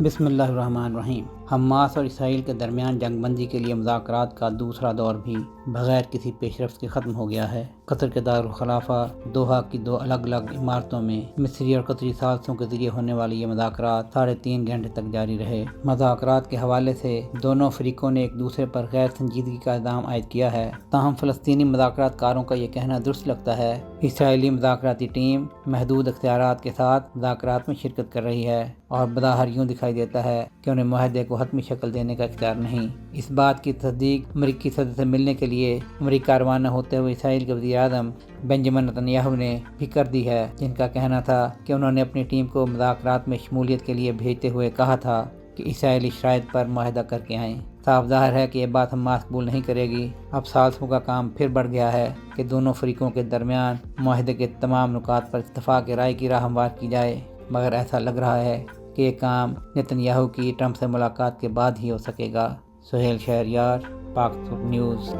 بسم اللہ الرحمن الرحیم۔ حماس اور اسرائیل کے درمیان جنگ بندی کے لیے مذاکرات کا دوسرا دور بھی بغیر کسی پیش رفت کے ختم ہو گیا ہے۔ قطر کے دارالخلافہ دوحہ کی دو الگ الگ عمارتوں میں مصری اور قطری ثالثوں کے ذریعے ہونے والی یہ مذاکرات 3.5 گھنٹے تک جاری رہے۔ مذاکرات کے حوالے سے دونوں فریقوں نے ایک دوسرے پر غیر سنجیدگی کا الزام عائد کیا ہے، تاہم فلسطینی مذاکرات کاروں کا یہ کہنا درست لگتا ہے۔ اسرائیلی مذاکراتی ٹیم محدود اختیارات کے ساتھ مذاکرات میں شرکت کر رہی ہے اور بظاہر یوں دکھائی دیتا ہے کہ انہیں معاہدے کو حتمی شکل دینے کا اختیار نہیں۔ اس بات کی تصدیق امریکی صدر سے ملنے کے لیے امریکہ روانہ ہوتے ہوئے اسرائیل کے وزیر اعظم بنجمن نتنیاہو نے بھی کر دی ہے، جن کا کہنا تھا کہ انہوں نے اپنی ٹیم کو مذاکرات میں شمولیت کے لیے بھیجتے ہوئے کہا تھا کہ اسرائیلی شرائط پر معاہدہ کر کے آئیں۔ صاف ظاہر ہے کہ یہ بات حماس قبول نہیں کرے گی۔ اب ثالثوں کا کام پھر بڑھ گیا ہے کہ دونوں فریقوں کے درمیان معاہدے کے تمام نکات پر اتفاق رائے کی راہ ہموار کی جائے، مگر ایسا لگ رہا ہے کہ یہ کام نتنیاہو کی ٹرمپ سے ملاقات کے بعد ہی ہو سکے گا۔ سہیل شہریار، پاک نیوز۔